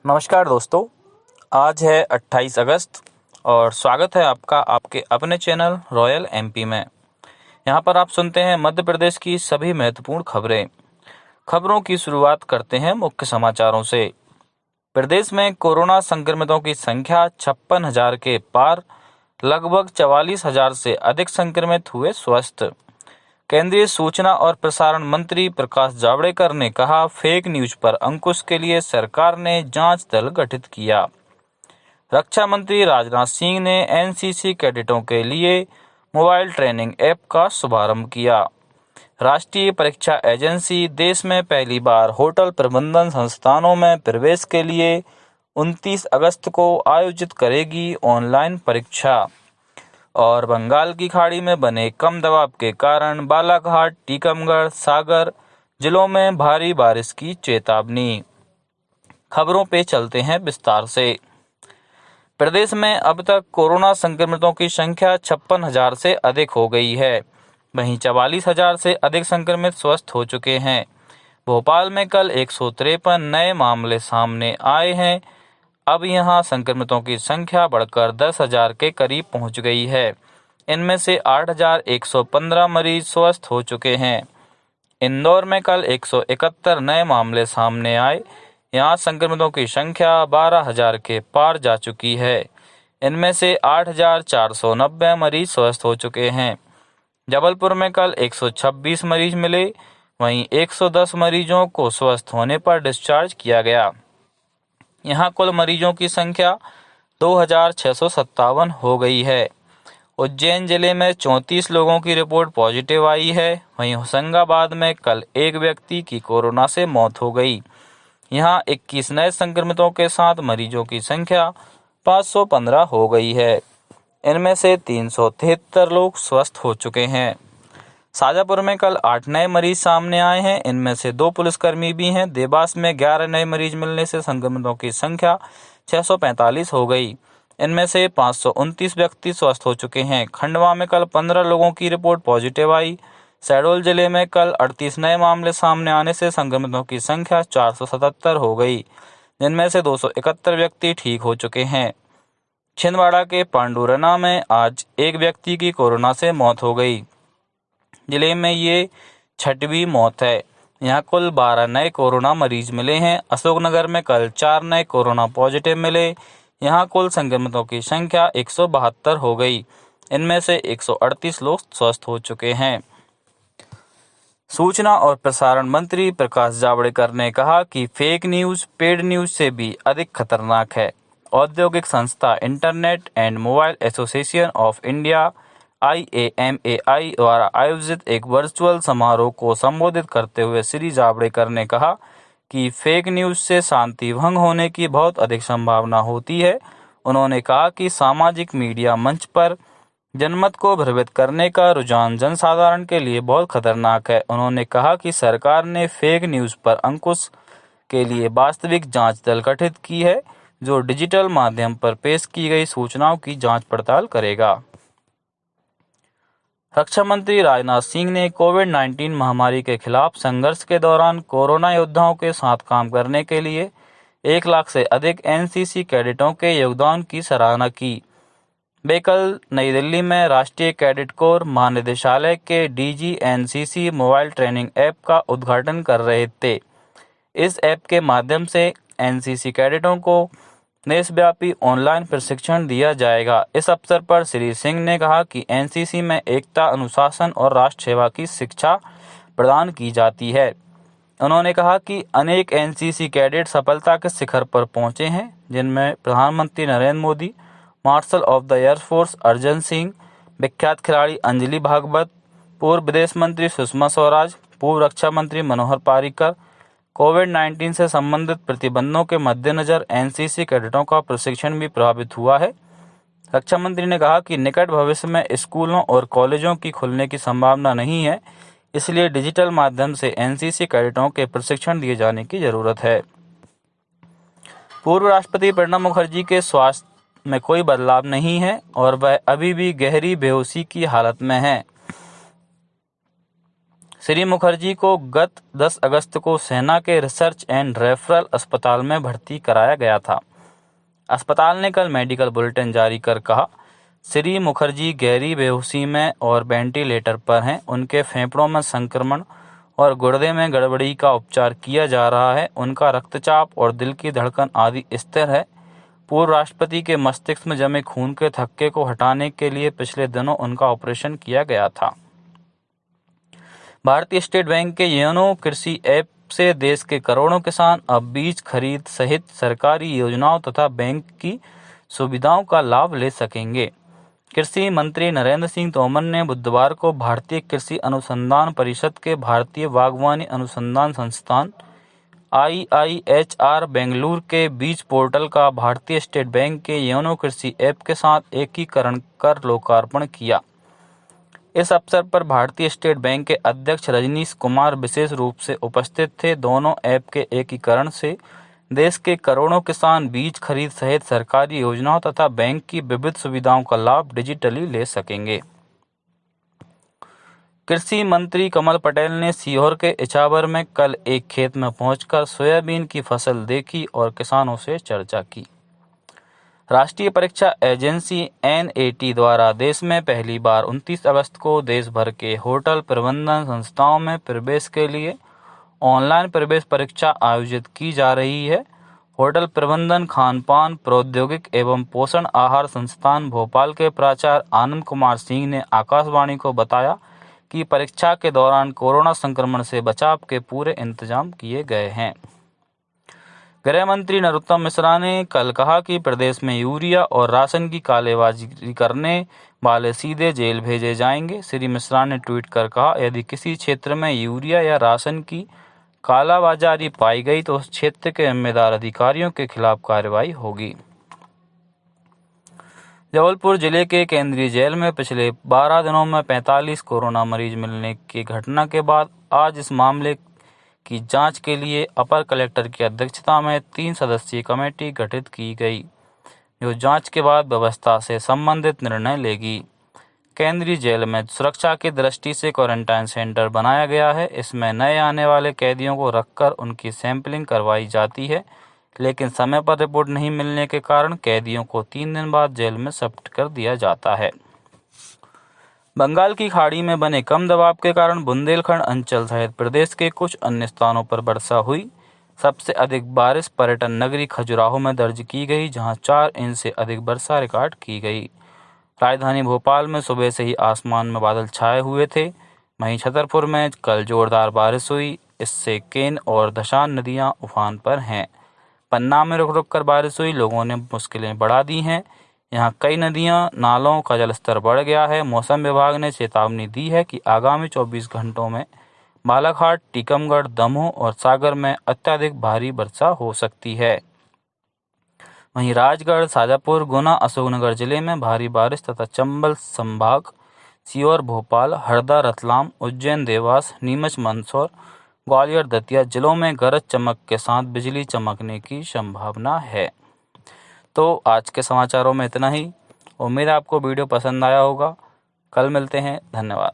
नमस्कार दोस्तों। आज है 28 अगस्त और स्वागत है आपका आपके अपने चैनल रॉयल एमपी में। यहाँ पर आप सुनते हैं मध्य प्रदेश की सभी महत्वपूर्ण खबरें। खबरों की शुरुआत करते हैं मुख्य समाचारों से। प्रदेश में कोरोना संक्रमितों की संख्या 56,000 के पार, लगभग 44,000 से अधिक संक्रमित हुए स्वस्थ। केंद्रीय सूचना और प्रसारण मंत्री प्रकाश जावड़ेकर ने कहा, फेक न्यूज पर अंकुश के लिए सरकार ने जांच दल गठित किया। रक्षा मंत्री राजनाथ सिंह ने एनसीसी कैडेटों के लिए मोबाइल ट्रेनिंग ऐप का शुभारंभ किया। राष्ट्रीय परीक्षा एजेंसी देश में पहली बार होटल प्रबंधन संस्थानों में प्रवेश के लिए 29 अगस्त को आयोजित करेगी ऑनलाइन परीक्षा। और बंगाल की खाड़ी में बने कम दबाव के कारण बालाघाट, टीकमगढ़, सागर जिलों में भारी बारिश की चेतावनी। खबरों पे चलते हैं विस्तार से। प्रदेश में अब तक कोरोना संक्रमितों की संख्या 56,000 से अधिक हो गई है। वहीं 44,000 से अधिक संक्रमित स्वस्थ हो चुके हैं। भोपाल में कल 153 नए मामले सामने आए हैं। अब यहां संक्रमितों की संख्या बढ़कर 10,000 के करीब पहुंच गई है। इनमें से 8,115 मरीज स्वस्थ हो चुके हैं। इंदौर में कल 171 नए मामले सामने आए। यहां संक्रमितों की संख्या 12,000 के पार जा चुकी है। इनमें से 8,490 मरीज स्वस्थ हो चुके हैं। जबलपुर में कल 126 मरीज मिले। वहीं 110 मरीजों को स्वस्थ होने पर डिस्चार्ज किया गया। यहां कुल मरीजों की संख्या 2,657 हो गई है। उज्जैन जिले में 34 लोगों की रिपोर्ट पॉजिटिव आई है। वहीं होशंगाबाद में कल एक व्यक्ति की कोरोना से मौत हो गई। यहां 21 नए संक्रमितों के साथ मरीजों की संख्या 515 हो गई है। इनमें से 373 लोग स्वस्थ हो चुके हैं। शाजापुर में कल 8 नए मरीज सामने आए हैं। इनमें से 2 पुलिसकर्मी भी हैं। देवास में 11 नए मरीज मिलने से संक्रमितों की संख्या 645 हो गई। इनमें से 529 व्यक्ति स्वस्थ हो चुके हैं। खंडवा में कल 15 लोगों की रिपोर्ट पॉजिटिव आई। शहडोल जिले में कल 38 नए मामले सामने आने से संक्रमितों की संख्या 477 हो गई, जिनमें से 271 व्यक्ति ठीक हो चुके हैं। छिंदवाड़ा के पांडुरना में आज एक व्यक्ति की कोरोना से मौत हो गई। जिले में ये 6वीं मौत है। यहाँ कुल 12 नए कोरोना मरीज मिले हैं। अशोकनगर में कल 4 नए कोरोना पॉजिटिव मिले। यहाँ कुल संक्रमितों की संख्या 172 हो गई। इनमें से 138 लोग स्वस्थ हो चुके हैं। सूचना और प्रसारण मंत्री प्रकाश जावड़ेकर ने कहा कि फेक न्यूज पेड न्यूज से भी अधिक खतरनाक है। औद्योगिक संस्था internet and mobile association of India IAMAI द्वारा आयोजित एक वर्चुअल समारोह को संबोधित करते हुए श्री जावड़ेकर ने कहा कि फेक न्यूज से शांति भंग होने की बहुत अधिक संभावना होती है। उन्होंने कहा कि सामाजिक मीडिया मंच पर जनमत को भ्रमित करने का रुझान जनसाधारण के लिए बहुत खतरनाक है। उन्होंने कहा कि सरकार ने फेक न्यूज पर अंकुश के लिए वास्तविक जांच दल गठित की है, जो डिजिटल माध्यम पर पेश की गई सूचनाओं की जांच पड़ताल करेगा। रक्षा मंत्री राजनाथ सिंह ने कोविड-19 महामारी के खिलाफ संघर्ष के दौरान कोरोना योद्धाओं के साथ काम करने के लिए 1 लाख से अधिक एनसीसी कैडेटों के योगदान की सराहना की। वे कल नई दिल्ली में राष्ट्रीय कैडेट कोर महानिदेशालय के DG NCC mobile training app का उद्घाटन कर रहे थे। इस ऐप के माध्यम से एनसीसी कैडेटों को देशव्यापी ऑनलाइन प्रशिक्षण दिया जाएगा। इस अवसर पर श्री सिंह ने कहा कि एनसीसी में एकता, अनुशासन और राष्ट्र सेवा की शिक्षा प्रदान की जाती है। उन्होंने कहा कि अनेक एनसीसी कैडेट सफलता के शिखर पर पहुंचे हैं, जिनमें प्रधानमंत्री Narendra Modi, marshal of the air force Arjan Singh, विख्यात खिलाड़ी अंजलि भागवत, पूर्व विदेश मंत्री सुषमा स्वराज, पूर्व रक्षा मंत्री मनोहर पर्रिकर। कोविड-19 से संबंधित प्रतिबंधों के मद्देनजर एनसीसी कैडेटों का प्रशिक्षण भी प्रभावित हुआ है। रक्षा मंत्री ने कहा कि निकट भविष्य में स्कूलों और कॉलेजों की खुलने की संभावना नहीं है, इसलिए डिजिटल माध्यम से एनसीसी कैडेटों के प्रशिक्षण दिए जाने की जरूरत है। पूर्व राष्ट्रपति प्रणब मुखर्जी के स्वास्थ्य में कोई बदलाव नहीं है और वह अभी भी गहरी बेहोशी की हालत में हैं। श्री मुखर्जी को गत 10 अगस्त को सेना के रिसर्च एंड रेफरल अस्पताल में भर्ती कराया गया था। अस्पताल ने कल मेडिकल बुलेटिन जारी कर कहा, श्री मुखर्जी गहरी बेहोशी में और वेंटिलेटर पर हैं। उनके फेफड़ों में संक्रमण और गुर्दे में गड़बड़ी का उपचार किया जा रहा है। उनका रक्तचाप और दिल की धड़कन आदि स्थिर है। पूर्व राष्ट्रपति के मस्तिष्क में जमे खून के थक्के को हटाने के लिए पिछले दिनों उनका ऑपरेशन किया गया था। भारतीय स्टेट बैंक के योनो कृषि ऐप से देश के करोड़ों किसान अब बीज खरीद सहित सरकारी योजनाओं तथा बैंक की सुविधाओं का लाभ ले सकेंगे। कृषि मंत्री नरेंद्र सिंह तोमर ने बुधवार को भारतीय कृषि अनुसंधान परिषद के भारतीय बागवानी अनुसंधान संस्थान IIHR बेंगलुरु के बीज पोर्टल का भारतीय स्टेट बैंक के योनो कृषि ऐप के साथ एकीकरण कर लोकार्पण किया। इस अवसर पर भारतीय स्टेट बैंक के अध्यक्ष रजनीश कुमार विशेष रूप से उपस्थित थे। दोनों ऐप के एकीकरण से देश के करोड़ों किसान बीज खरीद सहित सरकारी योजनाओं तथा बैंक की विविध सुविधाओं का लाभ डिजिटली ले सकेंगे। कृषि मंत्री कमल पटेल ने सीहोर के इछावर में कल एक खेत में पहुंचकर सोयाबीन की फसल देखी और किसानों से चर्चा की। राष्ट्रीय परीक्षा एजेंसी NAT द्वारा देश में पहली बार 29 अगस्त को देश भर के होटल प्रबंधन संस्थाओं में प्रवेश के लिए ऑनलाइन प्रवेश परीक्षा आयोजित की जा रही है। होटल प्रबंधन, खान-पान, प्रौद्योगिक एवं पोषण आहार संस्थान भोपाल के प्राचार्य आनंद कुमार सिंह ने आकाशवाणी को बताया कि परीक्षा के दौरान कोरोना संक्रमण से बचाव के पूरे इंतजाम किए गए हैं। गृह मंत्री नरोत्तम मिश्रा ने कल कहा कि प्रदेश में यूरिया और राशन की कालेबाजी करने वाले सीधे जेल भेजे जाएंगे। श्री मिश्रा ने ट्वीट कर कहा, यदि किसी क्षेत्र में यूरिया या राशन की कालाबाजारी पाई गई तो उस क्षेत्र के जिम्मेदार अधिकारियों के खिलाफ कार्रवाई होगी। जबलपुर जिले के केंद्रीय जेल में पिछले 12 दिनों में 45 कोरोना मरीज मिलने की घटना के बाद आज इस मामले की जांच के लिए अपर कलेक्टर की अध्यक्षता में 3 सदस्यीय कमेटी गठित की गई, जो जांच के बाद व्यवस्था से संबंधित निर्णय लेगी। केंद्रीय जेल में सुरक्षा की दृष्टि से क्वारंटाइन सेंटर बनाया गया है। इसमें नए आने वाले कैदियों को रखकर उनकी सैंपलिंग करवाई जाती है, लेकिन समय पर रिपोर्ट नहीं मिलने के कारण कैदियों को 3 दिन बाद जेल में शिफ्ट कर दिया जाता है। बंगाल की खाड़ी में बने कम दबाव के कारण बुंदेलखंड अंचल सहित प्रदेश के कुछ अन्य स्थानों पर वर्षा हुई। सबसे अधिक बारिश पर्यटन नगरी खजुराहो में दर्ज की गई, जहां 4 इंच से अधिक वर्षा रिकॉर्ड की गई। राजधानी भोपाल में सुबह से ही आसमान में बादल छाए हुए थे। वहीं छतरपुर में कल जोरदार बारिश हुई, इससे केन और धशान नदियां उफान पर हैं। पन्ना में रुक रुक कर बारिश हुई, लोगों ने मुश्किलें बढ़ा दी हैं। यहाँ कई नदियां नालों का जलस्तर बढ़ गया है। मौसम विभाग ने चेतावनी दी है कि आगामी 24 घंटों में बालाघाट, टीकमगढ़, दमोह और सागर में अत्यधिक भारी वर्षा हो सकती है। वहीं राजगढ़, शाजापुर, गुना, अशोकनगर जिले में भारी बारिश तथा चंबल संभाग, सीहोर, भोपाल, हरदा, रतलाम, उज्जैन, देवास, नीमच, मंदसौर, ग्वालियर, दतिया जिलों में गरज चमक के साथ बिजली चमकने की संभावना है। तो आज के समाचारों में इतना ही। उम्मीद है आपको वीडियो पसंद आया होगा। कल मिलते हैं। धन्यवाद।